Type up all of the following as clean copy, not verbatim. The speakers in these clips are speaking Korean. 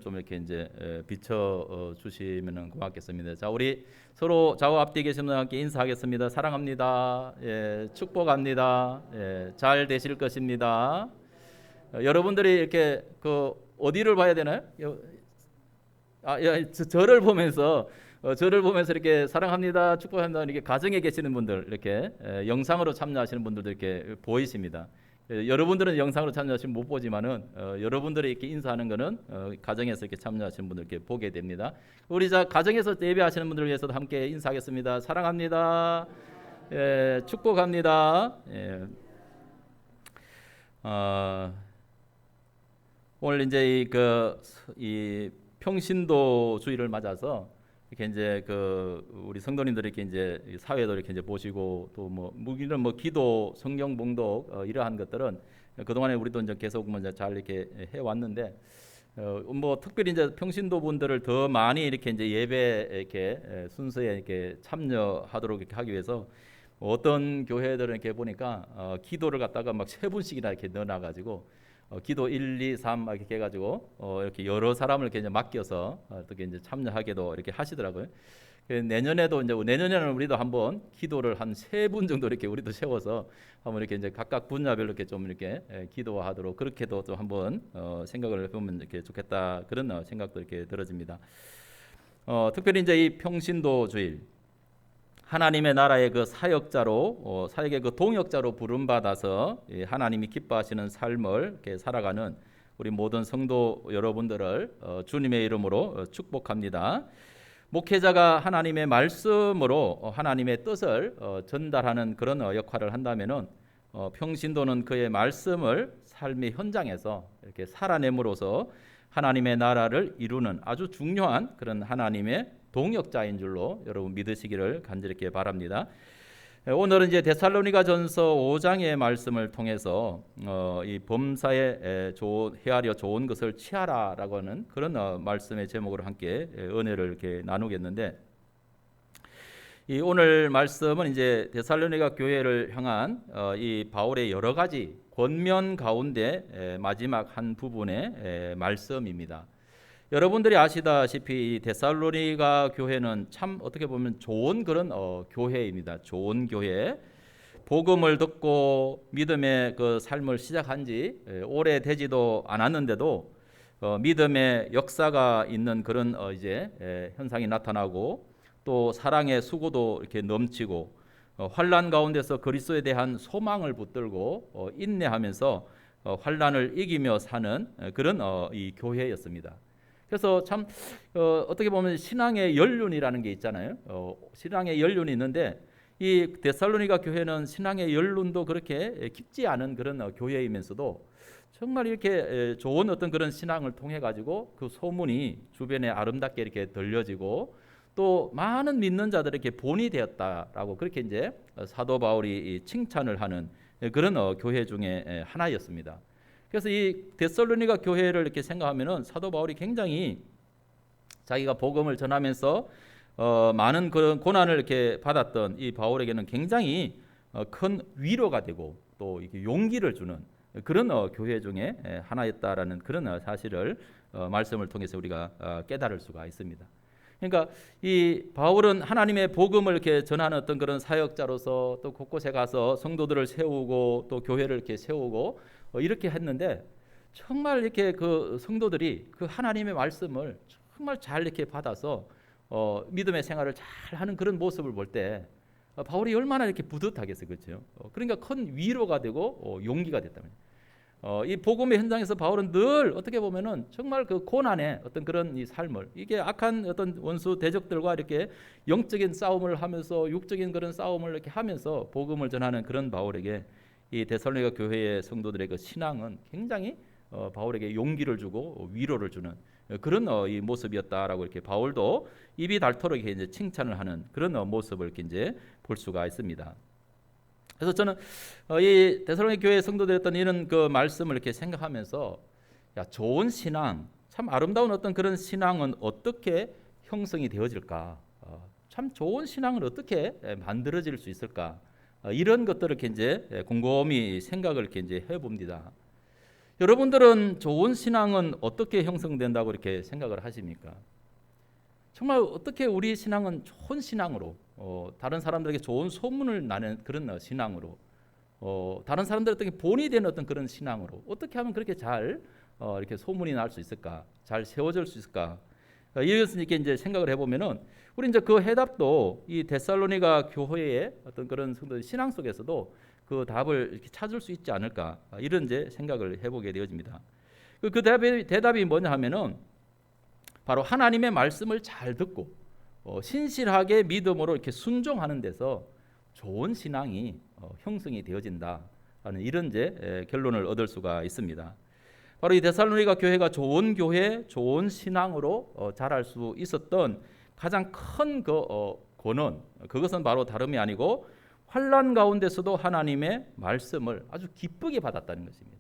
좀 이렇게 이제 비춰 주시면 고맙겠습니다. 자, 우리 서로 좌우 앞뒤 계신 분들께 인사하겠습니다. 사랑합니다. 예, 축복합니다. 예, 잘 되실 것입니다. 여러분들이 이렇게 그 어디를 봐야 되나요? 저를 보면서 저를 보면서 이렇게 사랑합니다, 축복합니다. 이렇게 가정에 계시는 분들 이렇게 영상으로 참여하시는 분들도 이렇게 보이십니다. 여러분들은 영상으로 참여하시면 못 보지만은 여러분들이 이렇게 인사하는 거는 가정에서 이렇게 참여하시는 분들 이렇게 보게 됩니다. 우리 자 가정에서 예배하시는 분들을 위해서도 함께 인사하겠습니다. 사랑합니다. 예, 축복합니다. 예. 어, 오늘 이제 이 평신도 주일을 맞아서 이렇게 이제 우리 성도님들이 이렇게 이제 사회도 이렇게 이제 보시고 또 이런 기도, 성경 봉독 이러한 것들은 그 동안에 우리도 이제 계속 잘 이렇게 해 왔는데 특별히 이제 평신도 분들을 더 많이 이렇게 이제 예배 이렇게 순서에 이렇게 참여하도록 이렇게 하기 위해서 어떤 교회들은 이렇게 보니까 기도를 갖다가 막 세 분씩이나 이렇게 넣어놔 가지고 기도 1, 2, 3 이렇게 해가지고 이렇게 여러 사람을 이렇게 이제 맡겨서 어떻게 이제 참여하게도 이렇게 하시더라고요. 내년에도 이제 내년에는 우리도 한번 기도를 한 세 분 정도 이렇게 우리도 세워서 한번 이렇게 이제 각각 분야별로 이렇게 좀 이렇게 기도하도록 그렇게도 좀 한번 생각을 해보면 이렇게 좋겠다 그런 생각도 이렇게 들어집니다. 특별히 이제 이 평신도 주일 하나님의 나라의 그 사역자로 사역의 그 동역자로 부름 받아서 하나님이 기뻐하시는 삶을 이렇게 살아가는 우리 모든 성도 여러분들을 주님의 이름으로 축복합니다. 목회자가 하나님의 말씀으로 하나님의 뜻을 전달하는 그런 역할을 한다면은 평신도는 그의 말씀을 삶의 현장에서 이렇게 살아냄으로써 하나님의 나라를 이루는 아주 중요한 그런 하나님의 동역자인 줄로 여러분 믿으시기를 간절히 바랍니다. 오늘은 이제 데살로니가전서 5장의 말씀을 통해서 이 범사에 헤아려 좋은 것을 취하라라고 하는 그런 말씀의 제목으로 함께 은혜를 이렇게 나누겠는데, 이 오늘 말씀은 이제 데살로니가 교회를 향한 이 바울의 여러 가지 권면 가운데 마지막 한 부분의 말씀입니다. 여러분들이 아시다시피 데살로니가 교회는 참 어떻게 보면 좋은 그런 교회입니다. 좋은 교회. 복음을 듣고 믿음의 그 삶을 시작한 지 오래되지도 않았는데도 믿음의 역사가 있는 그런 이제 현상이 나타나고 또 사랑의 수고도 이렇게 넘치고 환난 가운데서 그리스도에 대한 소망을 붙들고 인내하면서 환난을 이기며 사는 그런 이 교회였습니다. 그래서 참 어떻게 보면 신앙의 연륜이라는 게 있잖아요. 신앙의 연륜이 있는데 이 데살로니가 교회는 신앙의 연륜도 그렇게 깊지 않은 그런 교회이면서도 정말 이렇게 좋은 어떤 그런 신앙을 통해 가지고 그 소문이 주변에 아름답게 이렇게 들려지고 또 많은 믿는 자들에게 본이 되었다라고 그렇게 이제 사도 바울이 칭찬을 하는 그런 교회 중에 하나였습니다. 그래서 이 데살로니가 교회를 이렇게 생각하면은 사도 바울이 굉장히 자기가 복음을 전하면서 많은 그런 고난을 이렇게 받았던 이 바울에게는 굉장히 큰 위로가 되고 또 이렇게 용기를 주는 그런 교회 중에 하나였다라는 그런 사실을 말씀을 통해서 우리가 깨달을 수가 있습니다. 그러니까 이 바울은 하나님의 복음을 이렇게 전하는 어떤 그런 사역자로서 또 곳곳에 가서 성도들을 세우고 또 교회를 이렇게 세우고 이렇게 했는데 정말 이렇게 그 성도들이 그 하나님의 말씀을 정말 잘 이렇게 받아서 믿음의 생활을 잘 하는 그런 모습을 볼 때 바울이 얼마나 이렇게 뿌듯하겠어요, 그렇죠? 그러니까 큰 위로가 되고 용기가 됐다면. 이 복음의 현장에서 바울은 늘 어떻게 보면은 정말 그 고난의 어떤 그런 이 삶을 이게 악한 어떤 원수 대적들과 이렇게 영적인 싸움을 하면서 육적인 그런 싸움을 이렇게 하면서 복음을 전하는 그런 바울에게 이 데살로니가 교회의 성도들의 그 신앙은 굉장히 바울에게 용기를 주고 위로를 주는 그런 이 모습이었다라고 이렇게 바울도 입이 닳도록 이렇게 이제 칭찬을 하는 그런 모습을 이렇게 이제 볼 수가 있습니다. 그래서 저는 이 데살로니가 교회 성도들이었던 이런 그 말씀을 이렇게 생각하면서 좋은 신앙, 참 아름다운 어떤 그런 신앙은 어떻게 형성이 되어질까? 참 좋은 신앙은 어떻게 만들어질 수 있을까? 이런 것들을 이렇게 이제 곰곰이 생각을 이렇게 이제 해봅니다. 여러분들은 좋은 신앙은 어떻게 형성된다고 이렇게 생각을 하십니까? 정말 어떻게 우리 신앙은 좋은 신앙으로, 다른 사람들에게 좋은 소문을 나는 그런 신앙으로, 다른 사람들에게 본이 되는 어떤 그런 신앙으로 어떻게 하면 그렇게 잘 이렇게 소문이 날 수 있을까, 잘 세워질 수 있을까? 이것을 이렇게 이제 생각을 해보면은 우리 이제 그 해답도 이 데살로니가 교회의 어떤 그런 성도의 신앙 속에서도 그 답을 이렇게 찾을 수 있지 않을까, 이런 이제 생각을 해보게 되어집니다. 그 대답이 뭐냐 하면은 바로 하나님의 말씀을 잘 듣고 신실하게 믿음으로 이렇게 순종하는 데서 좋은 신앙이 형성이 되어진다라는 이런 이제 결론을 얻을 수가 있습니다. 바로 이 데살로니가 교회가 좋은 교회, 좋은 신앙으로 자랄 수 있었던 가장 큰 그 권원, 그것은 바로 다름이 아니고 환난 가운데서도 하나님의 말씀을 아주 기쁘게 받았다는 것입니다.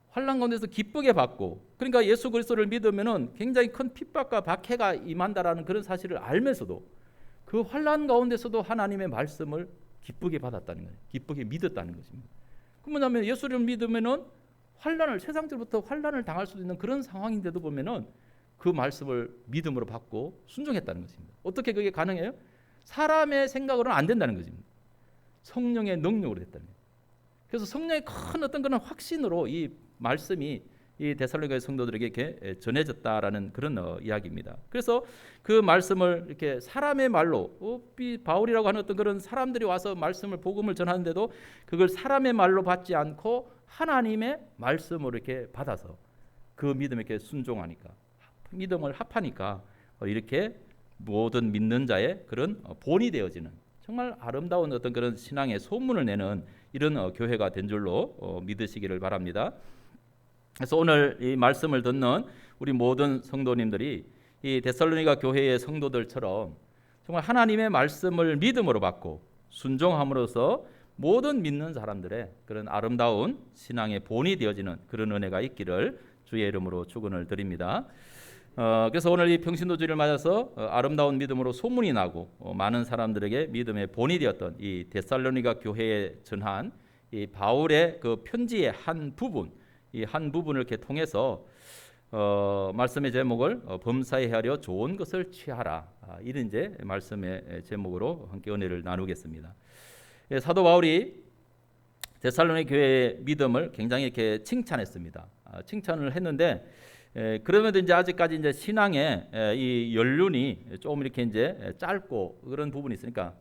환난 가운데서 기쁘게 받고, 그러니까 예수 그리스도를 믿으면은 굉장히 큰 핍박과 박해가 임한다라는 그런 사실을 알면서도 그 환난 가운데서도 하나님의 말씀을 기쁘게 받았다는 거예요. 기쁘게 믿었다는 것입니다. 그 뭐냐면 예수를 믿으면은 환난을, 세상적으로부터 환난을 당할 수도 있는 그런 상황인데도 보면은 그 말씀을 믿음으로 받고 순종했다는 것입니다. 어떻게 그게 가능해요? 사람의 생각으로는 안 된다는 것입니다. 성령의 능력으로 됐다는 거예요. 그래서 성령의 큰 어떤 그런 확신으로 이 말씀이 이 데살로니가 성도들에게 이렇게 전해졌다라는 그런 이야기입니다. 그래서 그 말씀을 이렇게 사람의 말로, 바울이라고 하는 어떤 그런 사람들이 와서 말씀을, 복음을 전하는데도 그걸 사람의 말로 받지 않고 하나님의 말씀으로 이렇게 받아서 그 믿음에 이렇게 순종하니까, 믿음을 합하니까 이렇게 모든 믿는 자의 그런 본이 되어지는 정말 아름다운 어떤 그런 신앙의 소문을 내는 이런 교회가 된 줄로 믿으시기를 바랍니다. 그래서 오늘 이 말씀을 듣는 우리 모든 성도님들이 이 데살로니가 교회의 성도들처럼 정말 하나님의 말씀을 믿음으로 받고 순종함으로써 모든 믿는 사람들의 그런 아름다운 신앙의 본이 되어지는 그런 은혜가 있기를 주의 이름으로 축원을 드립니다. 그래서 오늘 이 평신도 주일을 맞아서 아름다운 믿음으로 소문이 나고 많은 사람들에게 믿음의 본이 되었던 이 데살로니가 교회에 전한 이 바울의 그 편지의 한 부분, 이 한 부분을 이렇게 통해서 말씀의 제목을 범사에 헤아려 좋은 것을 취하라, 이런 이제 말씀의 제목으로 함께 은혜를 나누겠습니다. 사도 바울이 데살로니가 교회의 믿음을 굉장히 이렇게 칭찬했습니다. 칭찬을 했는데 그러면도 이제 아직까지 이제 신앙의 이 연륜이 좀 이렇게 이제 짧고 그런 부분이 있으니까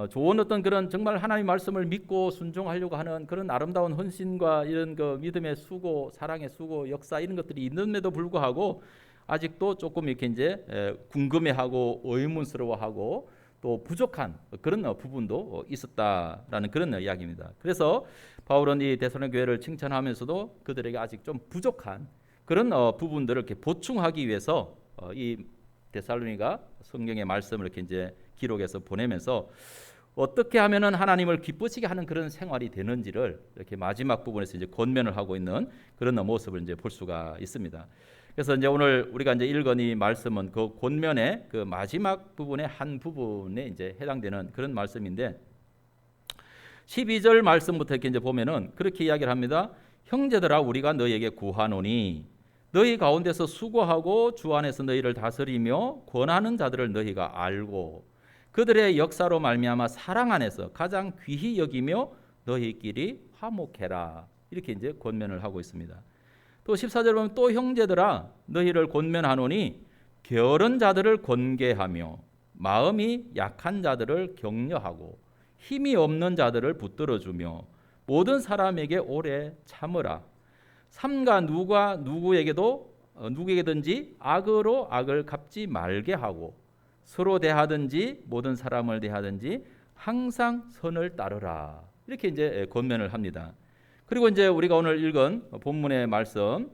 좋은 어떤 그런 정말 하나님 말씀을 믿고 순종하려고 하는 그런 아름다운 헌신과 이런 그 믿음의 수고, 사랑의 수고, 역사 이런 것들이 있는데도 불구하고 아직도 조금 이렇게 이제 궁금해하고 의문스러워하고 또 부족한 그런 부분도 있었다라는 그런 이야기입니다. 그래서 바울은 이 데살로니가 교회를 칭찬하면서도 그들에게 아직 좀 부족한 그런 부분들을 이렇게 보충하기 위해서 이 데살로니가 성경의 말씀을 이렇게 이제 기록해서 보내면서 어떻게 하면은 하나님을 기쁘시게 하는 그런 생활이 되는지를 이렇게 마지막 부분에서 이제 권면을 하고 있는 그런 모습을 이제 볼 수가 있습니다. 그래서 이제 오늘 우리가 이제 읽은 이 말씀은 그 권면의 그 마지막 부분의 한 부분에 이제 해당되는 그런 말씀인데 12절 말씀부터 이렇게 이제 보면은 그렇게 이야기를 합니다. 형제들아 우리가 너희에게 구하노니 너희 가운데서 수고하고 주 안에서 너희를 다스리며 권하는 자들을 너희가 알고 그들의 역사로 말미암아 사랑 안에서 가장 귀히 여기며 너희끼리 화목해라, 이렇게 이제 권면을 하고 있습니다. 또 14절 보면 또 형제들아 너희를 권면하노니 게으른 자들을 권계하며 마음이 약한 자들을 격려하고 힘이 없는 자들을 붙들어주며 모든 사람에게 오래 참으라. 삼가 누구에게든지 악으로 악을 갚지 말게 하고 서로 대하든지 모든 사람을 대하든지 항상 선을 따르라, 이렇게 이제 권면을 합니다. 그리고 이제 우리가 오늘 읽은 본문의 말씀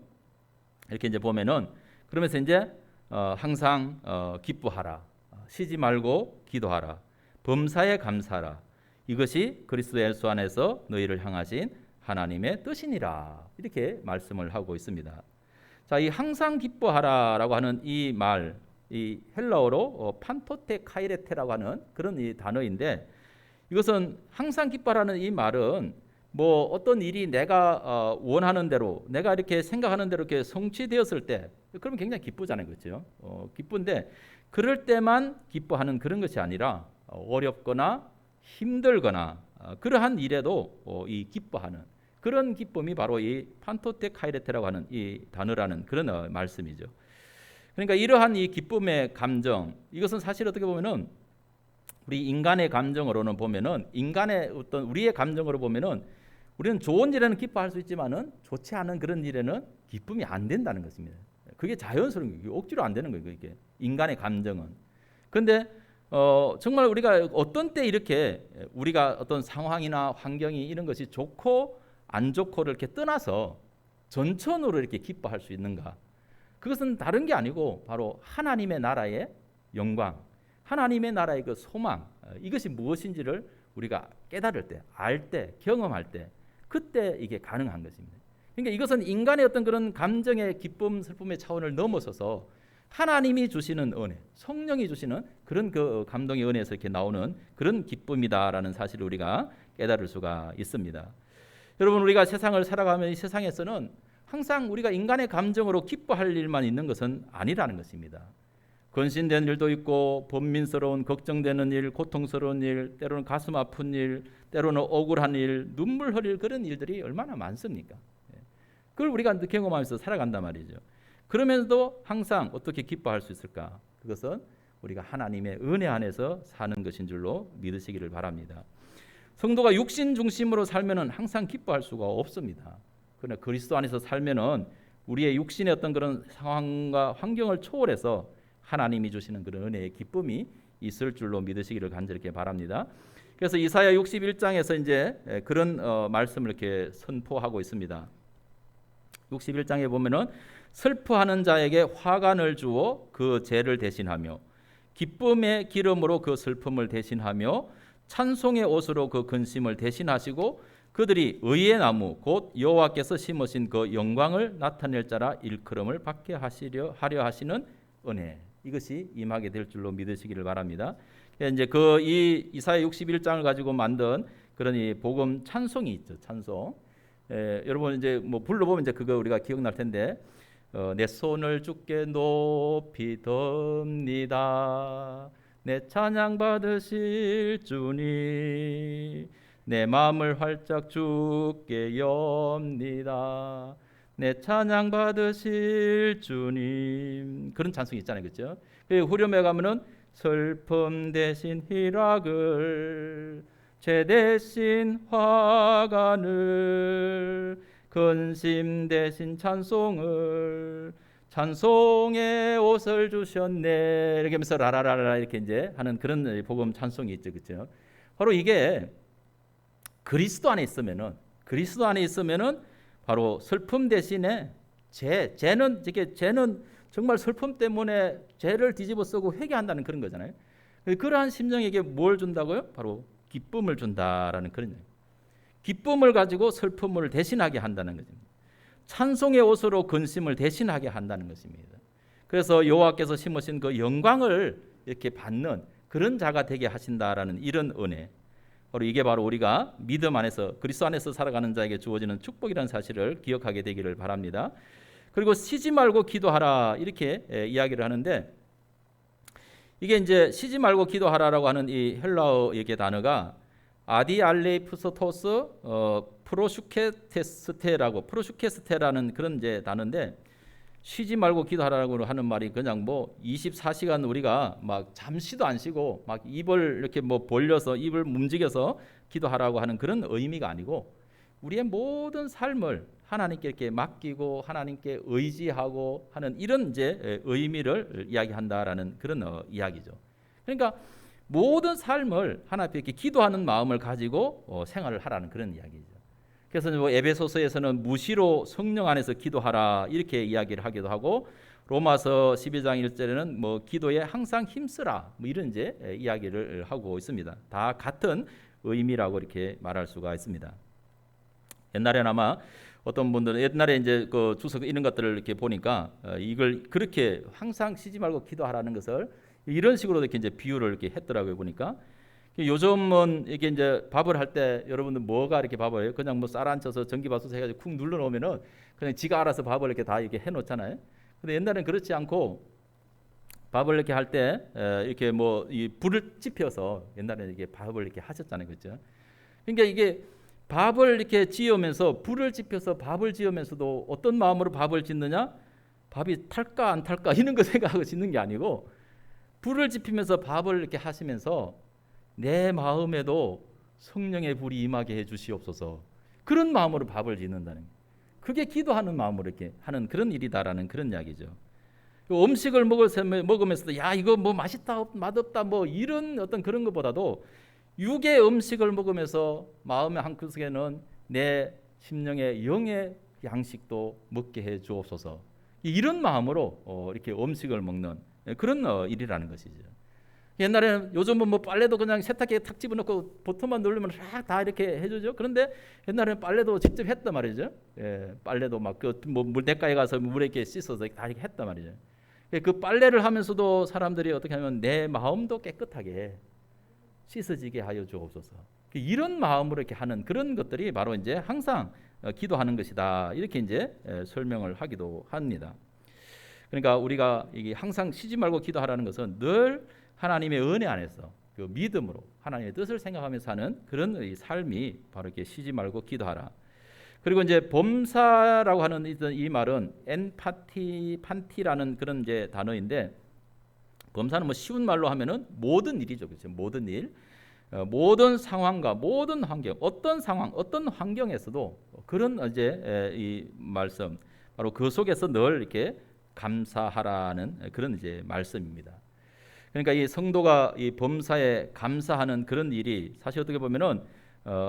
이렇게 이제 보면은 그러면서 이제 항상 기뻐하라, 쉬지 말고 기도하라, 범사에 감사하라, 이것이 그리스도 예수 안에서 너희를 향하신 하나님의 뜻이니라, 이렇게 말씀을 하고 있습니다. 자, 이 항상 기뻐하라라고 하는 이 말, 이 헬라어로 판토테 카이레테라고 하는 그런 이 단어인데 이것은 항상 기뻐하라는 이 말은 뭐 어떤 일이 내가 원하는 대로, 내가 이렇게 생각하는 대로 이렇게 성취되었을 때, 그러면 굉장히 기쁘잖아요, 그렇죠? 기쁜데 그럴 때만 기뻐하는 그런 것이 아니라 어렵거나 힘들거나 그러한 일에도 이 기뻐하는 그런 기쁨이 바로 이 판토테 카이레테라고 하는 이 단어라는 그런 말씀이죠. 그러니까 이러한 이 기쁨의 감정, 이것은 사실 어떻게 보면은 우리 인간의 감정으로는 보면은, 인간의 어떤 우리의 감정으로 보면은 우리는 좋은 일에는 기뻐할 수 있지만은 좋지 않은 그런 일에는 기쁨이 안 된다는 것입니다. 그게 자연스러운 거예요. 억지로 안 되는 거예요. 이게 인간의 감정은. 그런데 정말 우리가 어떤 때 이렇게 우리가 어떤 상황이나 환경이 이런 것이 좋고 안 좋고를 이렇게 떠나서 전천후로 이렇게 기뻐할 수 있는가? 그것은 다른 게 아니고 바로 하나님의 나라의 영광, 하나님의 나라의 그 소망, 이것이 무엇인지를 우리가 깨달을 때, 알 때, 경험할 때, 그때 이게 가능한 것입니다. 그러니까 이것은 인간의 어떤 그런 감정의 기쁨, 슬픔의 차원을 넘어서서 하나님이 주시는 은혜, 성령이 주시는 그런 그 감동의 은혜에서 이렇게 나오는 그런 기쁨이다라는 사실을 우리가 깨달을 수가 있습니다. 여러분, 우리가 세상을 살아가면 이 세상에서는 항상 우리가 인간의 감정으로 기뻐할 일만 있는 것은 아니라는 것입니다. 근심된 일도 있고 번민스러운 걱정되는 일, 고통스러운 일, 때로는 가슴 아픈 일, 때로는 억울한 일, 눈물 흘릴 그런 일들이 얼마나 많습니까? 그걸 우리가 경험하면서 살아간단 말이죠. 그러면서도 항상 어떻게 기뻐할 수 있을까? 그것은 우리가 하나님의 은혜 안에서 사는 것인 줄로 믿으시기를 바랍니다. 성도가 육신 중심으로 살면은 항상 기뻐할 수가 없습니다. 그러나 그리스도 안에서 살면은 우리의 육신의 어떤 그런 상황과 환경을 초월해서 하나님이 주시는 그런 은혜의 기쁨이 있을 줄로 믿으시기를 간절히 바랍니다. 그래서 이사야 61장에서 이제 그런 말씀을 이렇게 선포하고 있습니다. 61장에 보면은 슬퍼하는 자에게 화관을 주어 그 죄를 대신하며 기쁨의 기름으로 그 슬픔을 대신하며 찬송의 옷으로 그 근심을 대신하시고 그들이 의의 나무 곧 여호와께서 심으신 그 영광을 나타낼 자라 일컬음을 받게 하려 하시는 은혜, 이것이 임하게 될 줄로 믿으시기를 바랍니다. 이제 그 이 이사야 61장을 가지고 만든 그런 이 복음 찬송이 있죠. 찬송. 여러분 이제 뭐 불러보면 이제 그거 우리가 기억날 텐데, 내 손을 주께 높이 듭니다. 내 찬양 받으실 주님, 내 마음을 활짝 주께 엽니다. 내 찬양 받으실 주님, 그런 찬송이 있잖아요, 그렇죠? 후렴에 가면은 슬픔 대신 희락을, 죄 대신 화관을, 근심 대신 찬송을, 찬송의 옷을 주셨네, 이렇게 하면서 라라라라 이렇게 이제 하는 그런 복음 찬송이 있죠, 그렇죠? 바로 이게 그리스도 안에 있으면은 바로 슬픔 대신에 죄는 정말 슬픔 때문에 죄를 뒤집어쓰고 회개한다는 그런 거잖아요. 그러한 심령에게 뭘 준다고요? 바로 기쁨을 준다라는 그런 거예요. 기쁨을 가지고 슬픔을 대신하게 한다는 거죠. 찬송의 옷으로 근심을 대신하게 한다는 것입니다. 그래서 여호와께서 심으신 그 영광을 이렇게 받는 그런 자가 되게 하신다라는 이런 은혜, 이게 바로 우리가 믿음 안에서 그리스도 안에서 살아가는 자에게 주어지는 축복이라는 사실을 기억하게 되기를 바랍니다. 그리고 쉬지 말고 기도하라 이렇게 이야기를 하는데, 이게 이제 쉬지 말고 기도하라라고 하는 이 헬라어의 단어가 아디알레이프소토스 프로슈케스테라는 그런 이제 단어인데, 쉬지 말고 기도하라고 하는 말이 그냥 뭐 24시간 우리가 막 잠시도 안 쉬고 막 입을 이렇게 뭐 벌려서 입을 움직여서 기도하라고 하는 그런 의미가 아니고, 우리의 모든 삶을 하나님께 이렇게 맡기고 하나님께 의지하고 하는 이런 이제 의미를 이야기한다라는 그런 이야기죠. 그러니까 모든 삶을 하나님께 이렇게 기도하는 마음을 가지고 생활을 하라는 그런 이야기죠. 그래서 뭐 에베소서에서는 무시로 성령 안에서 기도하라 이렇게 이야기를 하기도 하고, 로마서 12장 1절에는 뭐 기도에 항상 힘쓰라 뭐 이런 이제 이야기를 하고 있습니다. 다 같은 의미라고 이렇게 말할 수가 있습니다. 옛날에는 아마 어떤 분들은 옛날에 이제 그 주석 이런 것들을 이렇게 보니까 이걸 그렇게 항상 쉬지 말고 기도하라는 것을 이런 식으로 이렇게 이제 비유를 이렇게 했더라고요. 보니까 요즘은 이게 이제 밥을 할 때 여러분들 뭐가 이렇게 밥을 해요? 그냥 뭐 쌀 안 쳐서 전기밥솥 해가지고 쿡 눌러 놓으면은 그냥 지가 알아서 밥을 이렇게 다 이렇게 해 놓잖아요. 근데 옛날엔 그렇지 않고 밥을 이렇게 할 때 이렇게 뭐 이 불을 지펴서 옛날에 이게 밥을 이렇게 하셨잖아요, 그렇죠? 그러니까 이게 밥을 이렇게 지으면서 불을 지펴서 밥을 지으면서도 어떤 마음으로 밥을 짓느냐? 밥이 탈까 안 탈까 이런 거 생각하고 짓는 게 아니고 불을 지피면서 밥을 이렇게 하시면서 내 마음에도 성령의 불이 임하게 해 주시옵소서. 그런 마음으로 밥을 짓는다는 거예요. 그게 기도하는 마음으로 이렇게 하는 그런 일이다라는 그런 이야기죠. 음식을 먹으면서도 야 이거 뭐 맛있다 맛없다 뭐 이런 어떤 그런 것보다도 육의 음식을 먹으면서 마음의 한 구석에는 내 심령의 영의 양식도 먹게 해 주옵소서. 이런 마음으로 이렇게 음식을 먹는 그런 일이라는 것이죠. 옛날에는 요즘은 뭐 빨래도 그냥 세탁기에 탁 집어넣고 버튼만 누르면 다 이렇게 해주죠. 그런데 옛날에는 빨래도 직접 했단 말이죠. 빨래도 막 그 뭐 물대가에 가서 물에 이렇게 씻어서 다 이렇게 했단 말이죠. 그 빨래를 하면서도 사람들이 어떻게 하면 내 마음도 깨끗하게 씻어지게 하여 주옵소서. 이런 마음으로 이렇게 하는 그런 것들이 바로 이제 항상 기도하는 것이다. 이렇게 이제 설명을 하기도 합니다. 그러니까 우리가 이게 항상 쉬지 말고 기도하라는 것은 늘 하나님의 은혜 안에서 그 믿음으로 하나님의 뜻을 생각하면서 사는 그런 삶이 바로 이렇게 쉬지 말고 기도하라. 그리고 이제 범사라고 하는 이 말은 판티라는 그런 이제 단어인데 범사는 뭐 쉬운 말로 하면은 모든 일이죠, 그렇죠? 모든 일, 모든 상황과 모든 환경, 어떤 상황, 어떤 환경에서도 그런 이제 이 말씀 바로 그 속에서 늘 이렇게 감사하라는 그런 이제 말씀입니다. 그러니까 이 성도가 이 범사에 감사하는 그런 일이 사실 어떻게 보면은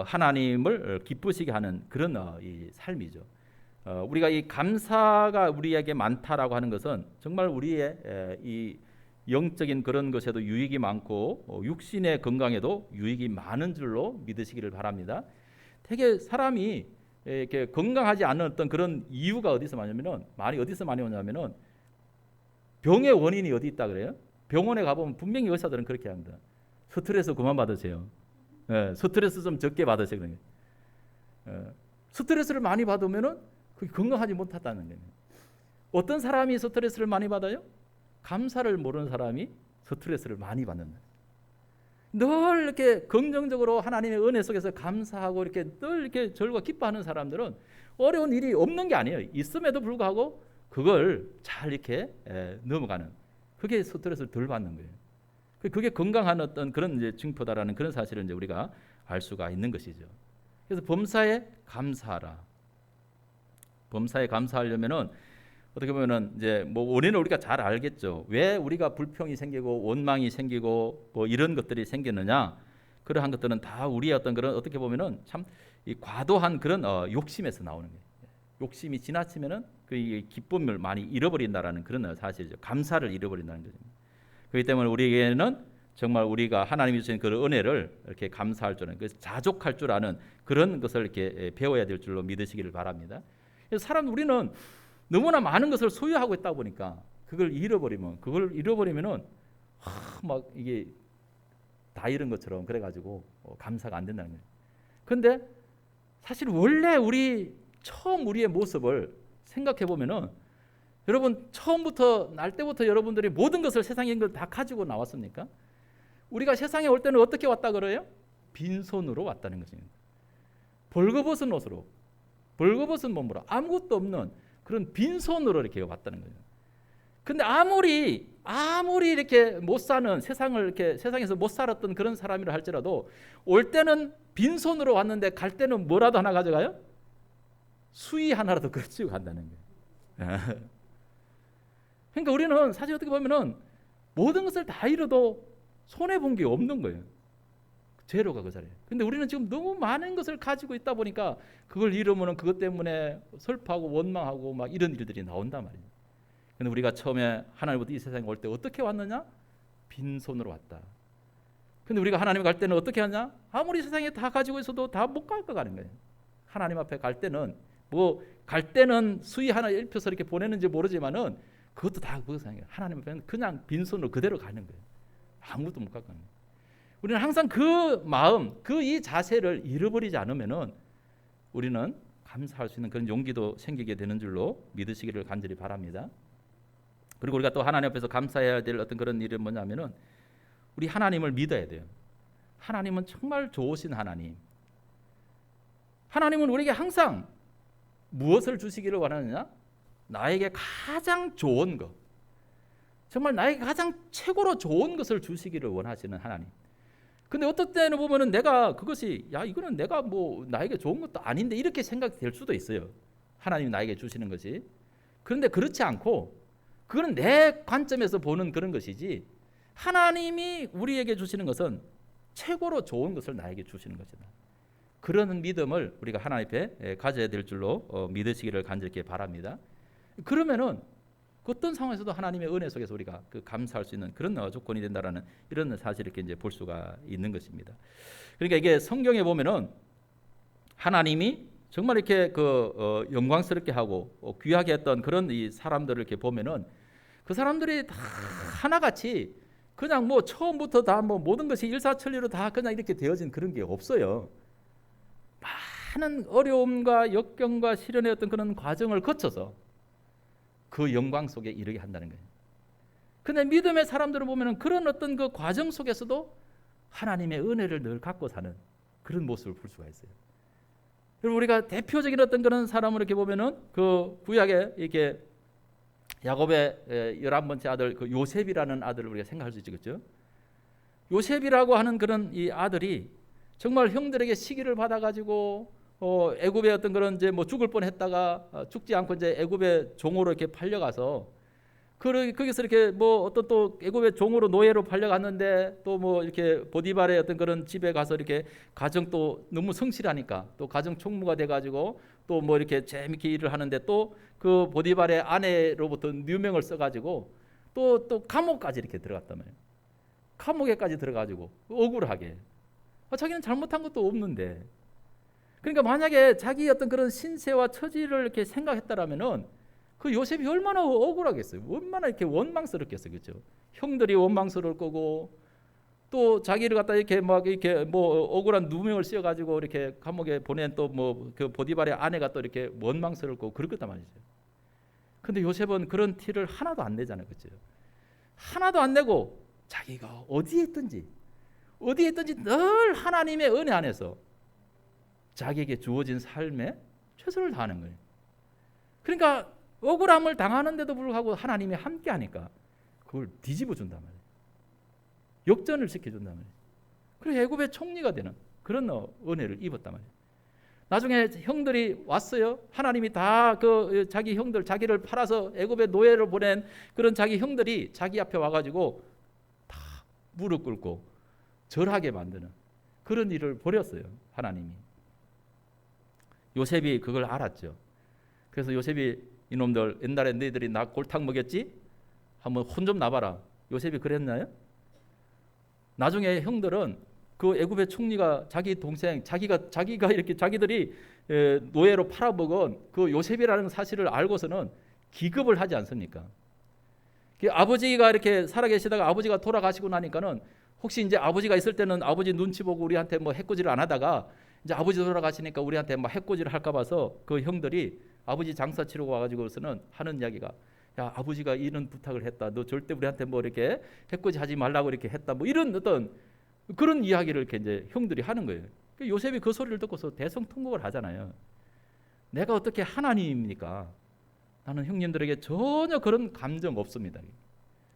하나님을 기쁘시게 하는 그런 이 삶이죠. 우리가 이 감사가 우리에게 많다라고 하는 것은 정말 우리의 이 영적인 그런 것에도 유익이 많고 육신의 건강에도 유익이 많은 줄로 믿으시기를 바랍니다. 되게 사람이 이렇게 건강하지 않은 어떤 그런 이유가 어디서 많이 오냐면은 병의 원인이 어디 있다 그래요? 병원에 가보면 분명히 의사들은 그렇게 합니다. 스트레스 그만 받으세요. 스트레스 좀 적게 받으세요. 스트레스를 많이 받으면은 그게 건강하지 못하다는 거예요. 어떤 사람이 스트레스를 많이 받아요? 감사를 모르는 사람이 스트레스를 많이 받는다. 늘 이렇게 긍정적으로 하나님의 은혜 속에서 감사하고 이렇게 늘 이렇게 절과 기뻐하는 사람들은 어려운 일이 없는 게 아니에요. 있음에도 불구하고 그걸 잘 이렇게 넘어가는 그게 스트레스를 덜 받는 거예요. 그게 건강한 어떤 그런 이제 증표다라는 그런 사실을 이제 우리가 알 수가 있는 것이죠. 그래서 범사에 감사하라. 범사에 감사하려면은 어떻게 보면은 이제 뭐 원인을 우리가 잘 알겠죠. 왜 우리가 불평이 생기고 원망이 생기고 뭐 이런 것들이 생기느냐? 그러한 것들은 다 우리의 어떤 그런 어떻게 보면은 참 이 과도한 그런 욕심에서 나오는 거예요. 욕심이 지나치면은 그 기쁨을 많이 잃어버린다라는 그런 사실이죠. 감사를 잃어버린다는 거죠. 그렇기 때문에 우리에게는 정말 우리가 하나님이 주신 그 은혜를 이렇게 감사할 줄 아는, 자족할 줄 아는 그런 것을 이렇게 배워야 될 줄로 믿으시기를 바랍니다. 그래서 우리는 너무나 많은 것을 소유하고 있다 보니까 그걸 잃어버리면은 막 이게 다 잃은 것처럼 그래가지고 감사가 안 된다는 거예요. 그런데 사실 원래 우리의 모습을 생각해 보면은 여러분 처음부터 날 때부터 여러분들이 모든 것을 세상에 있는 걸 다 가지고 나왔습니까? 우리가 세상에 올 때는 어떻게 왔다 그래요? 빈손으로 왔다는 것입니다. 벌거벗은 옷으로, 벌거벗은 몸으로 아무것도 없는 그런 빈손으로 이렇게 왔다는 거예요. 근데 아무리 이렇게 못 사는 세상에서 못 살았던 그런 사람이라 할지라도 올 때는 빈손으로 왔는데 갈 때는 뭐라도 하나 가져가요? 수의 하나라도 가지고 간다는 거예요. 그러니까 우리는 사실 어떻게 보면은 모든 것을 다 잃어도 손해 본 게 없는 거예요. 제로가 그 자리에. 근데 우리는 지금 너무 많은 것을 가지고 있다 보니까 그걸 잃으면은 그것 때문에 슬퍼하고 원망하고 막 이런 일들이 나온단 말이에요. 근데 우리가 처음에 하나님부터 이 세상에 올 때 어떻게 왔느냐? 빈손으로 왔다. 근데 우리가 하나님 갈 때는 어떻게 하냐? 아무리 세상에 다 가지고 있어도 다 못 갈 거 가는 거예요. 하나님 앞에 갈 때는 갈 때는 수의 하나 입혀서 이렇게 보내는지 모르지만은 그것도 다 그거 생각해요. 하나님 앞에는 그냥 빈손으로 그대로 가는 거예요. 아무것도 못 갖고 가는 거예요. 우리는 항상 그 마음, 그 이 자세를 잃어버리지 않으면은 우리는 감사할 수 있는 그런 용기도 생기게 되는 줄로 믿으시기를 간절히 바랍니다. 그리고 우리가 또 하나님 앞에서 감사해야 될 어떤 그런 일은 뭐냐면은 우리 하나님을 믿어야 돼요. 하나님은 정말 좋으신 하나님. 하나님은 우리에게 항상 무엇을 주시기를 원하느냐? 나에게 가장 좋은 것, 정말 나에게 가장 최고로 좋은 것을 주시기를 원하시는 하나님. 근데 어떤 때는 보면은 내가 그것이 이거는 내가 뭐 나에게 좋은 것도 아닌데 이렇게 생각될 수도 있어요. 하나님이 나에게 주시는 것이. 그런데 그렇지 않고 그거는 내 관점에서 보는 그런 것이지, 하나님이 우리에게 주시는 것은 최고로 좋은 것을 나에게 주시는 것이다. 그런 믿음을 우리가 하나님 앞에 가져야 될 줄로 믿으시기를 간절히 바랍니다. 그러면은 어떤 상황에서도 하나님의 은혜 속에서 우리가 그 감사할 수 있는 그런 조건이 된다라는 이런 사실을 이렇게 이제 볼 수가 있는 것입니다. 그러니까 이게 성경에 보면은 하나님이 정말 이렇게 영광스럽게 하고 귀하게 했던 그런 이 사람들을 이렇게 보면은 그 사람들이 다 하나같이 그냥 뭐 처음부터 다 뭐 모든 것이 일사천리로 다 그냥 이렇게 되어진 그런 게 없어요. 많은 어려움과 역경과 시련의 어떤 그런 과정을 거쳐서 그 영광 속에 이르게 한다는 거예요. 근데 믿음의 사람들을 보면은 그런 어떤 그 과정 속에서도 하나님의 은혜를 늘 갖고 사는 그런 모습을 볼 수가 있어요. 그리고 우리가 대표적인 어떤 그런 사람을 이렇게 보면은 그 구약에 이렇게 야곱의 11번째 아들 그 요셉이라는 아들을 우리가 생각할 수 있죠, 그렇죠? 요셉이라고 하는 그런 이 아들이 정말 형들에게 시기를 받아가지고 애굽의 어떤 그런 이제 뭐 죽을 뻔했다가 죽지 않고 이제 애굽의 종으로 이렇게 팔려가서 거기서 이렇게 뭐 어떤 또 애굽의 종으로 노예로 팔려갔는데 또 뭐 이렇게 보디발의 어떤 그런 집에 가서 이렇게 가정 또 너무 성실하니까 또 가정 총무가 돼가지고 또 뭐 이렇게 재밌게 일을 하는데 또 그 보디발의 아내로부터 누명을 써가지고 또 감옥까지 이렇게 들어갔단 말이에요. 감옥에까지 들어가지고 억울하게 자기는 잘못한 것도 없는데. 그러니까 만약에 자기 어떤 그런 신세와 처지를 이렇게 생각했다라면은 그 요셉이 얼마나 억울하겠어요. 얼마나 이렇게 원망스럽겠어요, 그렇죠? 형들이 원망스러울 거고 또 자기를 갖다 이렇게 막 이렇게 뭐 억울한 누명을 씌워가지고 이렇게 감옥에 보낸 또 뭐 그 보디발의 아내가 또 이렇게 원망스러울 거고 그럴 거단 말이죠. 근데 요셉은 그런 티를 하나도 안 내잖아요, 그렇죠? 하나도 안 내고 자기가 어디에 있든지 늘 하나님의 은혜 안에서 자기에게 주어진 삶에 최선을 다하는 거예요. 그러니까 억울함을 당하는데도 불구하고 하나님이 함께 하니까 그걸 뒤집어 준단 말이에요. 역전을 시켜준단 말이에요. 그래서 애굽의 총리가 되는 그런 은혜를 입었단 말이에요. 나중에 형들이 왔어요. 하나님이 다 그 자기 형들 자기를 팔아서 애굽의 노예를 보낸 그런 자기 형들이 자기 앞에 와가지고 다 무릎 꿇고 절하게 만드는 그런 일을 벌였어요, 하나님이. 요셉이 그걸 알았죠. 그래서 요셉이 이놈들 옛날에 너희들이 나 골탕 먹였지? 한번 혼 좀 나봐라. 요셉이 그랬나요? 나중에 형들은 그 애굽의 총리가 자기 동생 자기가 이렇게 자기들이 노예로 팔아먹은 그 요셉이라는 사실을 알고서는 기겁을 하지 않습니까? 아버지가 이렇게 살아계시다가 아버지가 돌아가시고 나니까는 혹시 이제 아버지가 있을 때는 아버지 눈치 보고 우리한테 뭐 해코지를 안 하다가 이제 아버지 돌아가시니까 우리한테 뭐 해코지를 할까 봐서 그 형들이 아버지 장사 치르고 와가지고서는 하는 이야기가, 야, 아버지가 이런 부탁을 했다. 너 절대 우리한테 뭐 이렇게 해코지 하지 말라고 이렇게 했다. 뭐 이런 어떤 그런 이야기를 이렇게 이제 형들이 하는 거예요. 요셉이 그 소리를 듣고서 대성통곡을 하잖아요. 내가 어떻게 하나님입니까? 나는 형님들에게 전혀 그런 감정 없습니다.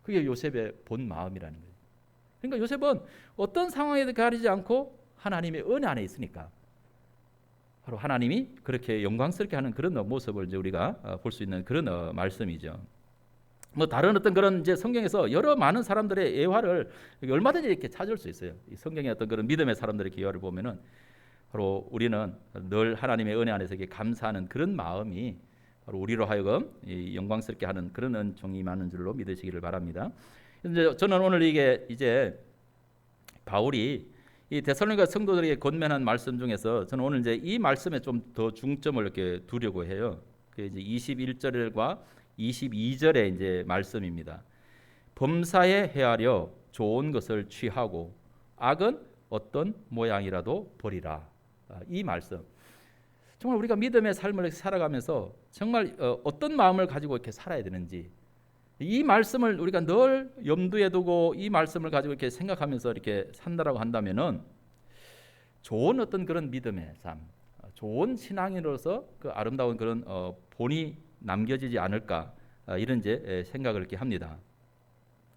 그게 요셉의 본 마음이라는 거예요. 그러니까 요셉은 어떤 상황에도 가리지 않고 하나님의 은혜 안에 있으니까 바로 하나님이 그렇게 영광스럽게 하는 그런 모습을 이제 우리가 볼 수 있는 그런 말씀이죠. 뭐 다른 어떤 그런 이제 성경에서 여러 많은 사람들의 예화를 얼마든지 이렇게 찾을 수 있어요. 이 성경의 어떤 그런 믿음의 사람들의 예화를 보면은 바로 우리는 늘 하나님의 은혜 안에서 이렇게 감사하는 그런 마음이 바로 우리로 하여금 영광스럽게 하는 그런 은총이 많은 줄로 믿으시기를 바랍니다. 이제 저는 오늘 이게 이제 바울이 이 데살로니가 성도들에게 권면한 말씀 중에서 저는 오늘 이제 이 말씀에 좀 더 중점을 이렇게 두려고 해요. 그 이제 21절과 22절의 이제 말씀입니다. 범사에 헤아려 좋은 것을 취하고 악은 어떤 모양이라도 버리라. 이 말씀. 정말 우리가 믿음의 삶을 살아가면서 정말 어떤 마음을 가지고 이렇게 살아야 되는지 이 말씀을 우리가 늘 염두에 두고 이 말씀을 가지고 이렇게 생각하면서 이렇게 산다라고 한다면은 좋은 어떤 그런 믿음의 삶, 좋은 신앙인으로서 그 아름다운 그런 본이 남겨지지 않을까 이런 이제 생각을 이렇게 합니다.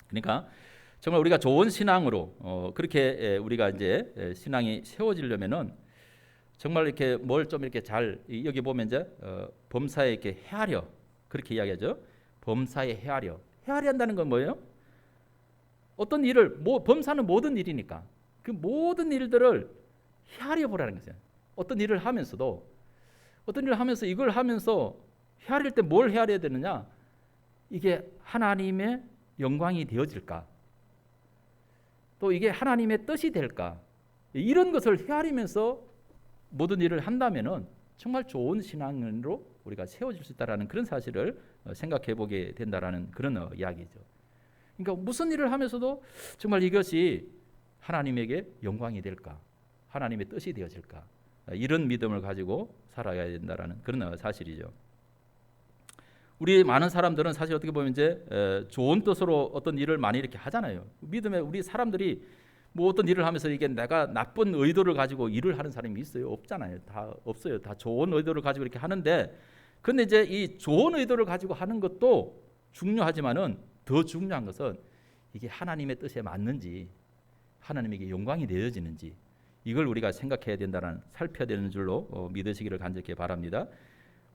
그러니까 정말 우리가 좋은 신앙으로 그렇게 우리가 이제 신앙이 세워지려면은 정말 이렇게 뭘 좀 이렇게 잘 여기 보면 이제 범사에 이렇게 헤아려 그렇게 이야기하죠. 범사에 헤아려 한다는 건 뭐예요? 어떤 일을 범사는 모든 일이니까 그 모든 일들을 헤아려 보라는 거죠. 어떤 일을 하면서도 어떤 일을 하면서 이걸 하면서 헤아릴 때 뭘 헤아려야 되느냐? 이게 하나님의 영광이 되어질까? 또 이게 하나님의 뜻이 될까? 이런 것을 헤아리면서 모든 일을 한다면은 정말 좋은 신앙으로 우리가 세워질 수 있다라는 그런 사실을 생각해 보게 된다라는 그런 이야기죠. 그러니까 무슨 일을 하면서도 정말 이것이 하나님에게 영광이 될까? 하나님의 뜻이 되어질까? 이런 믿음을 가지고 살아야 된다라는 그런 사실이죠. 우리 많은 사람들은 사실 어떻게 보면 이제 좋은 뜻으로 어떤 일을 많이 이렇게 하잖아요. 믿음에 우리 사람들이 뭐 어떤 일을 하면서 이게 내가 나쁜 의도를 가지고 일을 하는 사람이 있어요? 없잖아요. 다 없어요. 다 좋은 의도를 가지고 이렇게 하는데, 근데 이제 이 좋은 의도를 가지고 하는 것도 중요하지만은 더 중요한 것은 이게 하나님의 뜻에 맞는지, 하나님에게 영광이 되어지는지 이걸 우리가 생각해야 된다는 살펴야 되는 줄로 믿으시기를 간절히 바랍니다.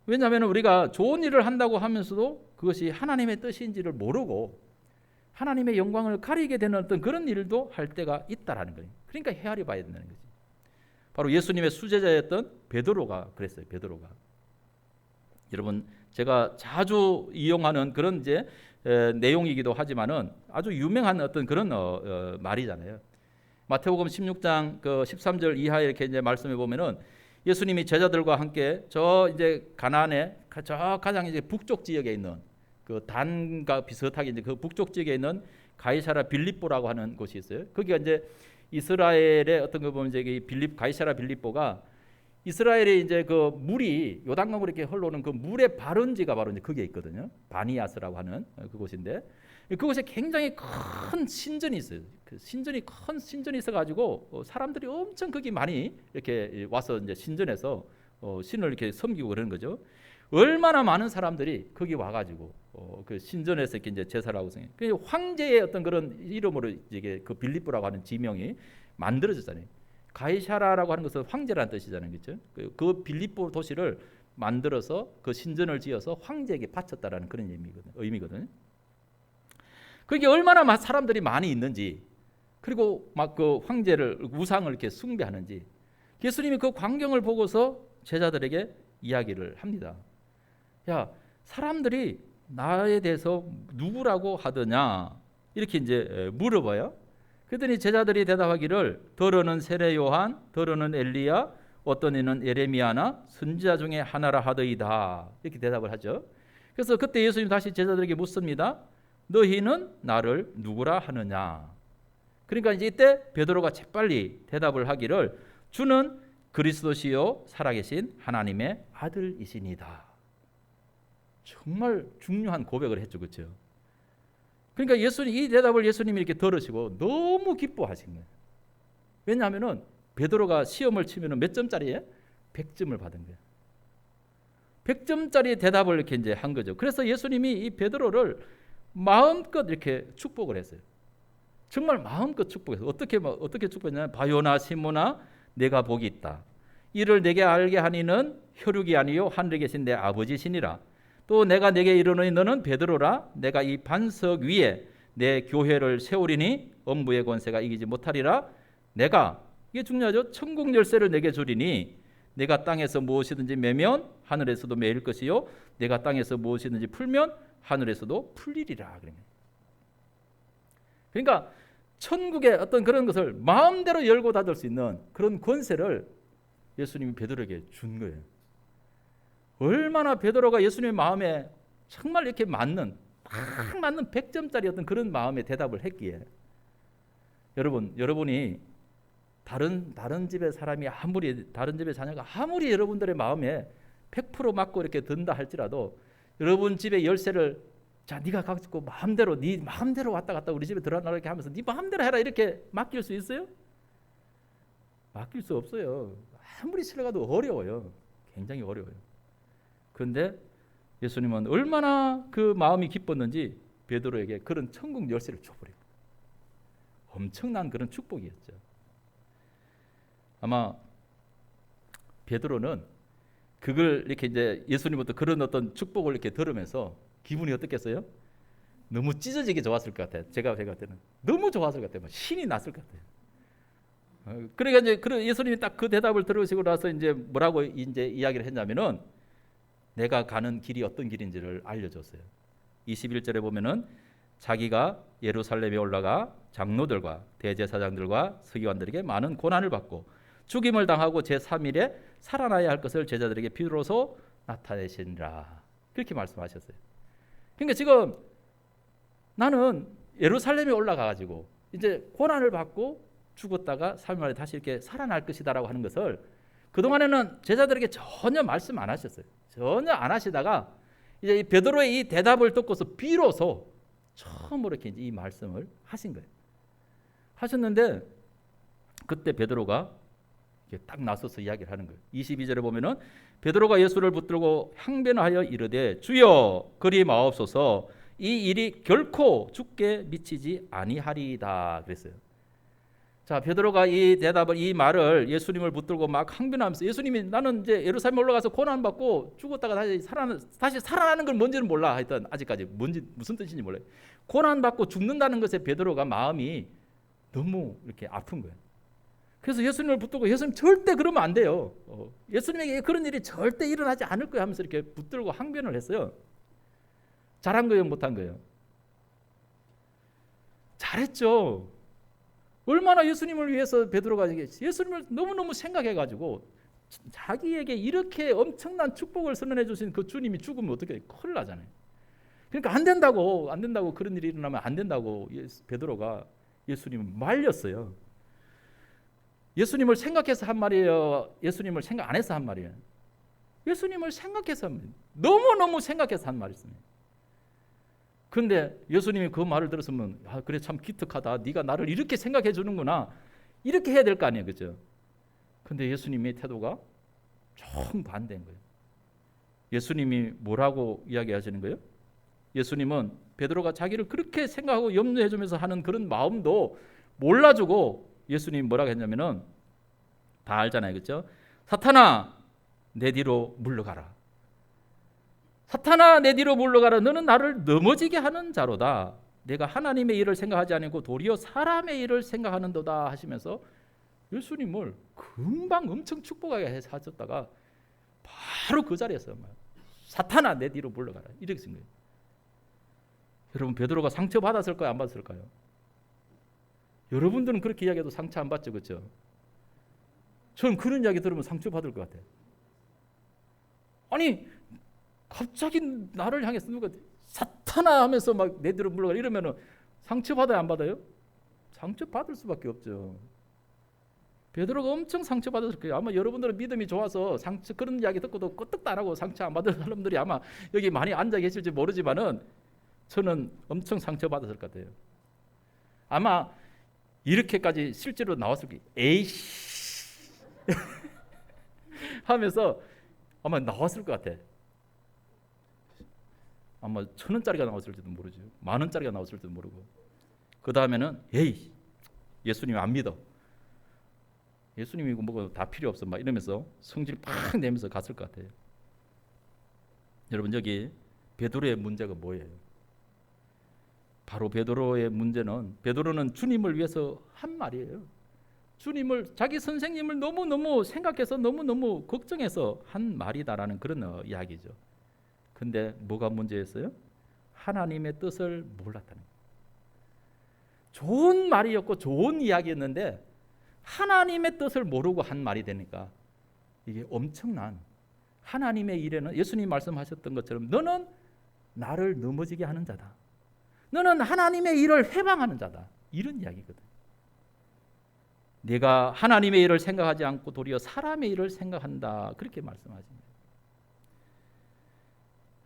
왜냐하면 우리가 좋은 일을 한다고 하면서도 그것이 하나님의 뜻인지를 모르고 하나님의 영광을 가리게 되는 어떤 그런 일도 할 때가 있다라는 거예요. 그러니까 헤아려 봐야 된다는 거지. 바로 예수님의 수제자였던 베드로가 그랬어요. 베드로가. 여러분 제가 자주 이용하는 그런 이제 내용이기도 하지만은 아주 유명한 어떤 그런 말이잖아요. 마태복음 16장 그 13절 이하에 이렇게 이제 말씀해 보면은 예수님이 제자들과 함께 저 이제 가나안의 저 가장 이제 북쪽 지역에 있는 그 단과 비슷하게 이제 그 북쪽 지역에 있는 가이사라 빌립보라고 하는 곳이 있어요. 거기가 이제 이스라엘의 어떤 거 보면 이제 가이사라 빌립보가 이스라엘의 이제 그 물이 요단강으로 이렇게 흘러오는 그 물의 발원지가 바로 이제 거기에 있거든요. 바니아스라고 하는 그곳인데 그곳에 굉장히 큰 신전이 있어요. 그 신전이 큰 신전이 있어가지고 사람들이 엄청 거기 많이 이렇게 와서 이제 신전에서 신을 이렇게 섬기고 그러는 거죠. 얼마나 많은 사람들이 거기 와가지고 그 신전에서 이렇게 이제 제사를 하고 있어요. 그 황제의 어떤 그런 이름으로 이게 그 빌립보라고 하는 지명이 만들어졌잖아요. 가이사라라고 하는 것은 황제라는 뜻이잖아요, 그렇죠? 그 빌립보 도시를 만들어서 그 신전을 지어서 황제에게 바쳤다라는 그런 의미거든요. 그게 얼마나 사람들이 많이 있는지, 그리고 막 그 황제를 우상을 이렇게 숭배하는지, 예수님이 그 광경을 보고서 제자들에게 이야기를 합니다. 야, 사람들이 나에 대해서 누구라고 하더냐? 이렇게 이제 물어봐요. 그랬더니 제자들이 대답하기를 더러는 세례 요한, 더러는 엘리야, 어떤 이는 예레미야나 선지자 중에 하나라 하더이다. 이렇게 대답을 하죠. 그래서 그때 예수님 다시 제자들에게 묻습니다. 너희는 나를 누구라 하느냐? 그러니까 이제 이때 베드로가 재빨리 대답을 하기를 주는 그리스도시요 살아계신 하나님의 아들이시니다. 정말 중요한 고백을 했죠, 그렇죠? 그러니까 이 대답을 예수님이 이렇게 들으시고 너무 기뻐하신 거예요. 왜냐하면은 베드로가 시험을 치면은 몇 점짜리에 100점을 받은 거예요. 100점짜리 대답을 이렇게 이제 한 거죠. 그래서 예수님이 이 베드로를 마음껏 이렇게 축복을 했어요. 정말 마음껏 축복했어요. 어떻게 축복했냐면 바요나 시모나 내가 복이 있다. 이를 내게 알게 하니는 혈육이 아니요 하늘에 계신 내 아버지시니라. 또 내가 내게 이르노니 너는 베드로라. 내가 이 반석 위에 내 교회를 세우리니 엄부의 권세가 이기지 못하리라. 내가 이게 중요하죠. 천국 열쇠를 내게 주리니 내가 땅에서 무엇이든지 매면 하늘에서도 매일 것이요 내가 땅에서 무엇이든지 풀면 하늘에서도 풀리리라. 그러니까 천국의 어떤 그런 것을 마음대로 열고 닫을 수 있는 그런 권세를 예수님이 베드로에게 준 거예요. 얼마나 베드로가 예수님의 마음에 정말 이렇게 딱 맞는 100점짜리 어떤 그런 마음의 대답을 했기에 여러분이 다른 집의 사람이 다른 집의 자녀가 아무리 여러분들의 마음에 100% 맞고 이렇게 든다 할지라도 여러분 집의 열쇠를 자 네가 가지고 마음대로 네 마음대로 왔다 갔다 우리 집에 들어가라 이렇게 하면서 네 마음대로 해라 이렇게 맡길 수 있어요? 맡길 수 없어요. 아무리 신뢰가도 어려워요. 굉장히 어려워요. 그런데 예수님은 얼마나 그 마음이 기뻤는지 베드로에게 그런 천국 열쇠를 줘버려요. 엄청난 그런 축복이었죠. 아마 베드로는 그걸 이렇게 이제 예수님부터 그런 어떤 축복을 이렇게 들으면서 기분이 어떻겠어요? 너무 찢어지게 좋았을 것 같아요. 제가 때는 너무 좋았을 것 같아요. 신이 났을 것 같아요. 그러니까 이제 예수님이 딱 그 대답을 들으시고 나서 이제 뭐라고 이제 이야기를 했냐면은 내가 가는 길이 어떤 길인지를 알려줬어요. 21절에 보면은 자기가 예루살렘에 올라가 장로들과 대제사장들과 서기관들에게 많은 고난을 받고 죽임을 당하고 제3일에 살아나야 할 것을 제자들에게 비로소 나타내시니라. 그렇게 말씀하셨어요. 그러니까 지금 나는 예루살렘에 올라가가지고 이제 고난을 받고 죽었다가 3일 만에 다시 이렇게 살아날 것이다라고 하는 것을 그동안에는 제자들에게 전혀 말씀 안 하셨어요. 전혀 안 하시다가 이제 베드로의 이 대답을 듣고서 비로소 처음으로 이렇게 이 말씀을 하신 거예요. 하셨는데 그때 베드로가 딱 나서서 이야기를 하는 거예요. 22절에 보면은 베드로가 예수를 붙들고 항변하여 이르되 주여 그리 마옵소서 이 일이 결코 죽게 미치지 아니하리이다 그랬어요. 자, 베드로가 이 말을 예수님을 붙들고 막 항변하면서 예수님이 나는 이제 예루살렘 올라가서 고난 받고 죽었다가 다시 살아나는 걸 뭔지는 몰라. 하여튼 아직까지 무슨 뜻인지 몰라요. 고난 받고 죽는다는 것에 베드로가 마음이 너무 이렇게 아픈 거예요. 그래서 예수님을 붙들고 예수님 절대 그러면 안 돼요. 예수님에게 그런 일이 절대 일어나지 않을 거야 하면서 이렇게 붙들고 항변을 했어요. 잘한 거예요, 못한 거예요? 잘했죠. 얼마나 예수님을 위해서 베드로가 예수님을 너무너무 생각해가지고 자기에게 이렇게 엄청난 축복을 선언해 주신 그 주님이 죽으면 어떻게 큰일 나잖아요. 그러니까 안 된다고 그런 일이 일어나면 안 된다고 베드로가 예수님을 말렸어요. 예수님을 생각해서 한 말이에요? 예수님을 생각 안 해서 한 말이에요? 예수님을 생각해서 한 말이에요. 너무너무 생각해서 한 말이었습니다. 그런데 예수님이 그 말을 들었으면 그래 참 기특하다. 네가 나를 이렇게 생각해 주는구나. 이렇게 해야 될 거 아니에요. 그렇죠? 근데 예수님의 태도가 정반대인 거예요. 예수님이 뭐라고 이야기하시는 거예요? 예수님은 베드로가 자기를 그렇게 생각하고 염려해 주면서 하는 그런 마음도 몰라주고 예수님이 뭐라고 했냐면은 다 알잖아요. 그렇죠? 사탄아 내 뒤로 물러가라. 사탄아 내 뒤로 물러가라. 너는 나를 넘어지게 하는 자로다. 내가 하나님의 일을 생각하지 않고 도리어 사람의 일을 생각하는도다 하시면서 예수님을 금방 엄청 축복하게 해서 하셨다가 바로 그 자리에서 사탄아 내 뒤로 물러가라 이렇게 쓴 거예요. 여러분 베드로가 상처 받았을까요? 안 받았을까요? 여러분들은 그렇게 이야기해도 상처 안 받죠, 그렇죠? 저는 그런 이야기 들으면 상처 받을 것 같아요. 아니 갑자기 나를 향해서 누가 사탄아 하면서 막 내 뒤로 물러가라 이러면은 상처 받아요, 안 받아요? 상처 받을 수밖에 없죠. 베드로가 엄청 상처 받았을 거예요. 아마 여러분들은 믿음이 좋아서 상처 그런 이야기 듣고도 끄떡도 안 하고 상처 안 받을 사람들이 아마 여기 많이 앉아 계실지 모르지만은 저는 엄청 상처 받았을 것 같아요. 아마 이렇게까지 실제로 나왔을 거예요. 에이씨 하면서 아마 나왔을 것 같아. 아마 1,000원짜리가 나왔을지도 모르죠. 10,000원짜리가 나왔을지도 모르고. 그 다음에는 에이 예수님 안 믿어. 예수님이 뭐가 다 필요 없어. 막 이러면서 성질 팍 내면서 갔을 것 같아요. 여러분 여기 베드로의 문제가 뭐예요? 바로 베드로의 문제는 베드로는 주님을 위해서 한 말이에요. 주님을 자기 선생님을 너무너무 생각해서 너무너무 걱정해서 한 말이다라는 그런 이야기죠. 근데 뭐가 문제였어요? 하나님의 뜻을 몰랐다는 거예요. 좋은 말이었고 좋은 이야기였는데 하나님의 뜻을 모르고 한 말이 되니까 이게 엄청난 하나님의 일에는 예수님 말씀하셨던 것처럼 너는 나를 넘어지게 하는 자다. 너는 하나님의 일을 해방하는 자다. 이런 이야기거든. 네가 하나님의 일을 생각하지 않고 도리어 사람의 일을 생각한다. 그렇게 말씀하십니다.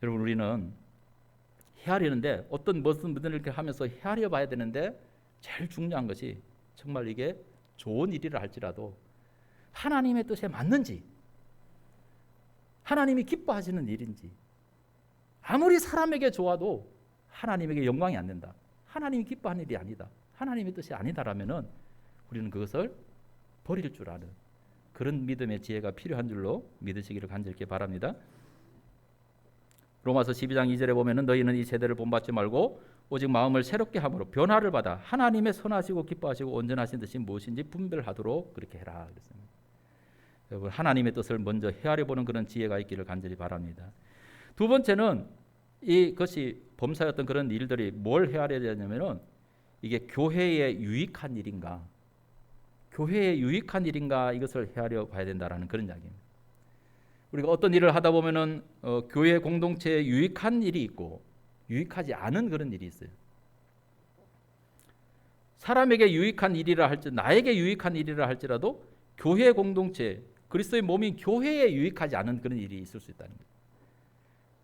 여러분, 우리는 헤아리는데 어떤 무슨 분을 이렇게 하면서 헤아려 봐야 되는데 제일 중요한 것이 정말 이게 좋은 일이라 할지라도 하나님의 뜻에 맞는지, 하나님이 기뻐하시는 일인지, 아무리 사람에게 좋아도 하나님에게 영광이 안 된다, 하나님이 기뻐하는 일이 아니다, 하나님의 뜻이 아니다라면은 우리는 그것을 버릴 줄 아는 그런 믿음의 지혜가 필요한 줄로 믿으시기를 간절히 바랍니다. 로마서 12장 2절에 보면은 너희는 이 세대를 본받지 말고 오직 마음을 새롭게 함으로 변화를 받아 하나님의 선하시고 기뻐하시고 온전하신 뜻이 무엇인지 분별하도록 그렇게 해라 그랬습니다. 여러분, 하나님의 뜻을 먼저 헤아려 보는 그런 지혜가 있기를 간절히 바랍니다. 두 번째는 이것이 범사였던 그런 일들이 뭘 헤아려야 되냐면은 이게 교회에 유익한 일인가, 교회에 유익한 일인가, 이것을 헤아려 봐야 된다라는 그런 이야기입니다. 우리가 어떤 일을 하다 보면은 교회 공동체에 유익한 일이 있고 유익하지 않은 그런 일이 있어요. 사람에게 유익한 일이라 할지, 나에게 유익한 일이라 할지라도 교회 공동체, 그리스도의 몸인 교회에 유익하지 않은 그런 일이 있을 수 있다는 거예요.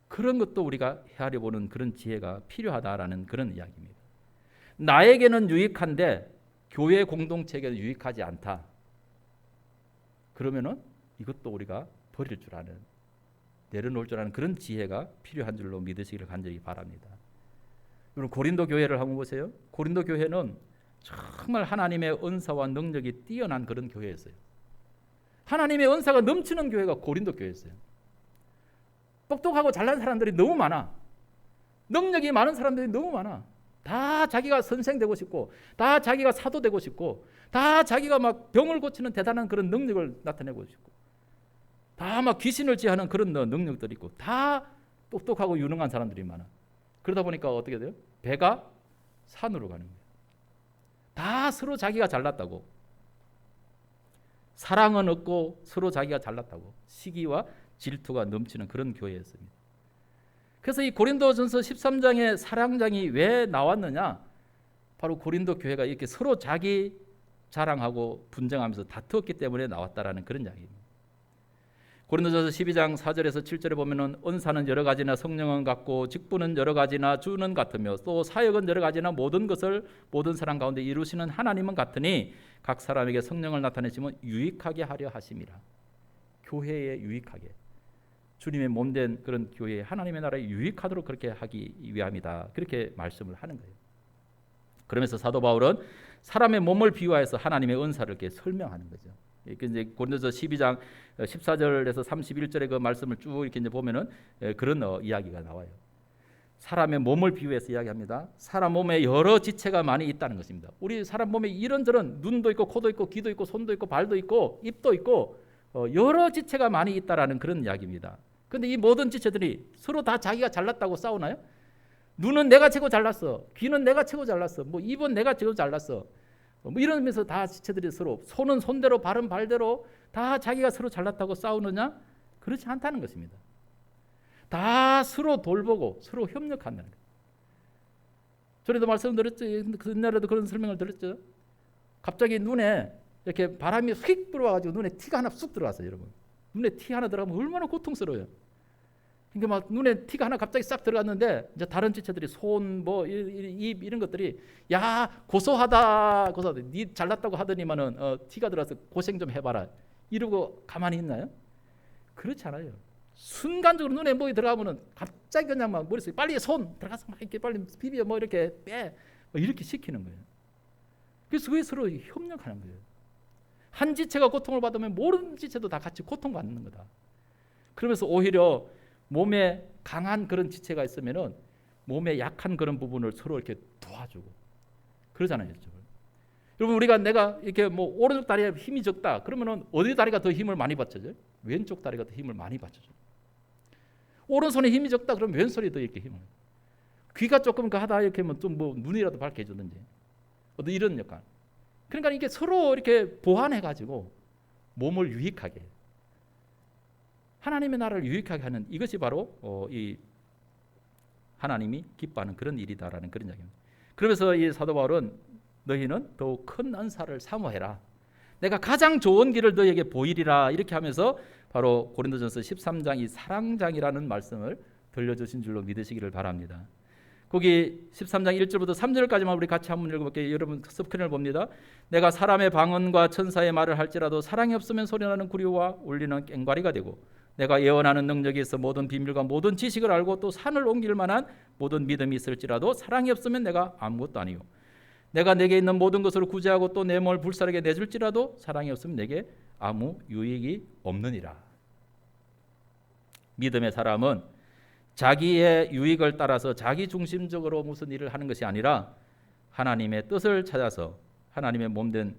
그런 것도 우리가 헤아려 보는 그런 지혜가 필요하다라는 그런 이야기입니다. 나에게는 유익한데 교회 공동체에게는 유익하지 않다. 그러면은 이것도 우리가 버릴 줄 아는, 내려놓을 줄 아는 그런 지혜가 필요한 줄로 믿으시기를 간절히 바랍니다. 여러분, 고린도 교회를 한번 보세요. 고린도 교회는 정말 하나님의 은사와 능력이 뛰어난 그런 교회였어요. 하나님의 은사가 넘치는 교회가 고린도 교회였어요. 똑똑하고 잘난 사람들이 너무 많아. 능력이 많은 사람들이 너무 많아. 다 자기가 선생 되고 싶고, 다 자기가 사도 되고 싶고, 다 자기가 막 병을 고치는 대단한 그런 능력을 나타내고 싶고, 다 막 귀신을 제하는 그런 능력들이 있고, 다 똑똑하고 유능한 사람들이 많아. 그러다 보니까 어떻게 돼요? 배가 산으로 가는 거예요. 다 서로 자기가 잘났다고, 사랑은 없고 서로 자기가 잘났다고, 시기와 질투가 넘치는 그런 교회였습니다. 그래서 이 고린도전서 13장의 사랑장이 왜 나왔느냐? 바로 고린도 교회가 이렇게 서로 자기 자랑하고 분쟁하면서 다투었기 때문에 나왔다라는 그런 이야기입니다. 고린도전서 12장 4절에서 7절에 보면은 은사는 여러 가지나 성령은 같고 직분은 여러 가지나 주는 같으며 또 사역은 여러 가지나 모든 것을 모든 사람 가운데 이루시는 하나님은 같으니 각 사람에게 성령을 나타내시면 유익하게 하려 하심이라. 교회에 유익하게, 주님의 몸된 그런 교회에 하나님의 나라에 유익하도록 그렇게 하기 위함이다. 그렇게 말씀을 하는 거예요. 그러면서 사도 바울은 사람의 몸을 비유하여서 하나님의 은사를 이렇게 설명하는 거죠. 이제 고린도서 12장 14절에서 31절의 그 말씀을 쭉 이렇게 이제 보면은 그런 이야기가 나와요. 사람의 몸을 비유해서 이야기합니다. 사람 몸에 여러 지체가 많이 있다는 것입니다. 우리 사람 몸에 이런저런 눈도 있고 코도 있고 귀도 있고 손도 있고 발도 있고 입도 있고 여러 지체가 많이 있다라는 그런 이야기입니다. 그런데 이 모든 지체들이 서로 다 자기가 잘났다고 싸우나요? 눈은 내가 최고 잘났어, 귀는 내가 최고 잘났어, 뭐 입은 내가 최고 잘났어, 뭐 이러면서 다 지체들이 서로, 손은 손대로 발은 발대로 다 자기가 서로 잘났다고 싸우느냐? 그렇지 않다는 것입니다. 다 서로 돌보고 서로 협력한다는 거예요. 전에도 말씀드렸죠. 옛날에도 그런 설명을 드렸죠. 갑자기 눈에 이렇게 바람이 휙 들어와가지고 눈에 티가 하나 쑥 들어왔어요, 여러분. 눈에 티 하나 들어가면 얼마나 고통스러워요. 그러니까 막 눈에 티가 하나 갑자기 싹 들어갔는데 이제 다른 지체들이 손, 뭐 입 이런 것들이 야 고소하다, 고소하다. 니 잘났다고 하더니만은 티가 들어서 고생 좀 해봐라. 이러고 가만히 있나요? 그렇지 않아요. 순간적으로 눈에 뭐이 들어가면은 갑자기 그냥 막 머릿속에 빨리 손 들어가서 막 이렇게 빨리 비벼 뭐 이렇게 빼, 뭐 이렇게 시키는 거예요. 그래서 왜 서로 협력하는 거예요. 한 지체가 고통을 받으면 모든 지체도 다 같이 고통받는 거다. 그러면서 오히려 몸에 강한 그런 지체가 있으면은 몸에 약한 그런 부분을 서로 이렇게 도와주고 그러잖아요. 여러분, 우리가 내가 이렇게 뭐 오른쪽 다리에 힘이 적다 그러면은 어디 다리가 더 힘을 많이 받쳐줘요? 왼쪽 다리가 더 힘을 많이 받쳐줘요. 오른손에 힘이 적다 그러면 왼손이 더 이렇게 힘을. 귀가 조금 하다 이렇게 하면 좀 뭐 눈이라도 밝게 해주든지 어떤 이런 역할. 그러니까 이게 서로 이렇게 보완해 가지고 몸을 유익하게, 하나님의 나라를 유익하게 하는 이것이 바로 이 하나님이 기뻐하는 그런 일이다라는 그런 이야기입니다. 그러면서 이 사도 바울은 너희는 더욱 큰 은사를 사모해라. 내가 가장 좋은 길을 너에게 보이리라. 이렇게 하면서 바로 고린도전서 13장 이 사랑장이라는 말씀을 들려주신 줄로 믿으시기를 바랍니다. 거기 13장 1절부터 3절까지만 우리 같이 한번 읽어볼게요. 여러분 스크린을 봅니다. 내가 사람의 방언과 천사의 말을 할지라도 사랑이 없으면 소리나는 구리와 울리는 꽹과리가 되고, 내가 예언하는 능력이 있어 모든 비밀과 모든 지식을 알고 또 산을 옮길 만한 모든 믿음이 있을지라도 사랑이 없으면 내가 아무것도 아니요, 내가 내게 있는 모든 것을 구제하고 또 내 몸을 불사르게 내줄지라도 사랑이 없으면 내게 아무 유익이 없느니라. 믿음의 사람은 자기의 유익을 따라서 자기 중심적으로 무슨 일을 하는 것이 아니라 하나님의 뜻을 찾아서 하나님의 몸된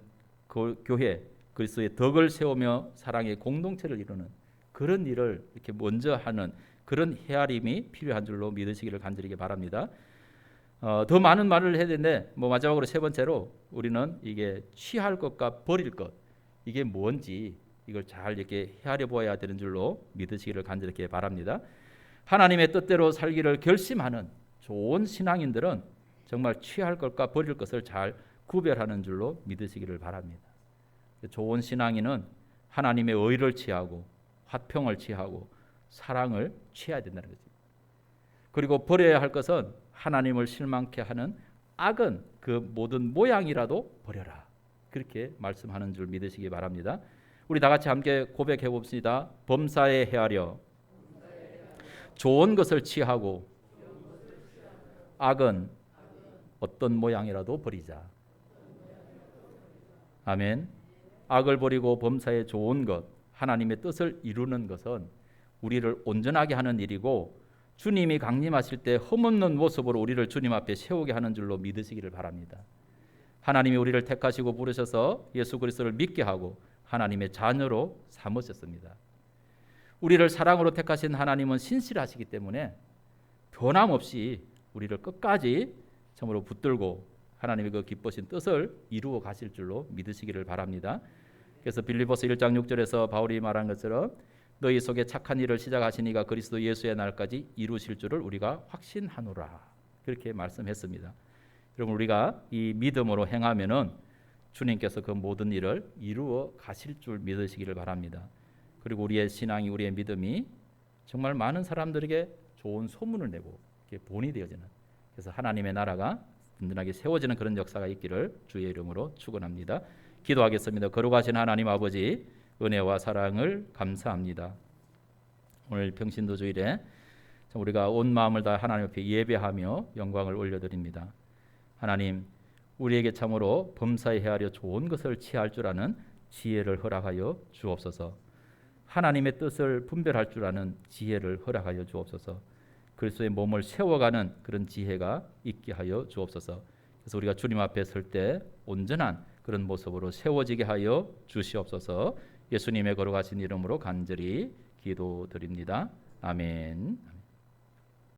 교회 그리스도의 덕을 세우며 사랑의 공동체를 이루는 그런 일을 이렇게 먼저 하는 그런 헤아림이 필요한 줄로 믿으시기를 간절히 바랍니다. 더 많은 말을 해야 되는데 마지막으로 세 번째로 우리는 이게 취할 것과 버릴 것, 이게 뭔지 이걸 잘 이렇게 헤아려 보아야 되는 줄로 믿으시기를 간절히 바랍니다. 하나님의 뜻대로 살기를 결심하는 좋은 신앙인들은 정말 취할 것과 버릴 것을 잘 구별하는 줄로 믿으시기를 바랍니다. 좋은 신앙인은 하나님의 의를 취하고 화평을 취하고 사랑을 취해야 된다는 거죠. 그리고 버려야 할 것은 하나님을 실망케 하는 악은 그 모든 모양이라도 버려라. 그렇게 말씀하는 줄 믿으시기 바랍니다. 우리 다 같이 함께 고백해 봅시다. 범사에 헤아려 좋은 것을 취하고 악은 어떤 모양이라도 버리자. 아멘. 악을 버리고 범사에 좋은 것, 하나님의 뜻을 이루는 것은 우리를 온전하게 하는 일이고 주님이 강림하실 때 흠없는 모습으로 우리를 주님 앞에 세우게 하는 줄로 믿으시기를 바랍니다. 하나님이 우리를 택하시고 부르셔서 예수 그리스도를 믿게 하고 하나님의 자녀로 삼으셨습니다. 우리를 사랑으로 택하신 하나님은 신실하시기 때문에 변함없이 우리를 끝까지 참으로 붙들고 하나님의 그 기쁘신 뜻을 이루어 가실 줄로 믿으시기를 바랍니다. 그래서 빌립보서 1장 6절에서 바울이 말한 것처럼 너희 속에 착한 일을 시작하시니가 그리스도 예수의 날까지 이루실 줄을 우리가 확신하노라. 그렇게 말씀했습니다. 여러분 우리가 이 믿음으로 행하면은 주님께서 그 모든 일을 이루어 가실 줄 믿으시기를 바랍니다. 그리고 우리의 신앙이 우리의 믿음이 정말 많은 사람들에게 좋은 소문을 내고 본이 되어지는, 그래서 하나님의 나라가 든든하게 세워지는 그런 역사가 있기를 주의 이름으로 축원합니다. 기도하겠습니다. 거룩하신 하나님 아버지, 은혜와 사랑을 감사합니다. 오늘 평신도 주일에 우리가 온 마음을 다 하나님 앞에 예배하며 영광을 올려드립니다. 하나님, 우리에게 참으로 범사에 헤아려 좋은 것을 취할 줄 아는 지혜를 허락하여 주옵소서. 하나님의 뜻을 분별할 줄 아는 지혜를 허락하여 주옵소서. 그리스도의 몸을 세워가는 그런 지혜가 있게 하여 주옵소서. 그래서 우리가 주님 앞에 설 때 온전한 그런 모습으로 세워지게 하여 주시옵소서. 예수님의 거룩하신 이름으로 간절히 기도드립니다. 아멘.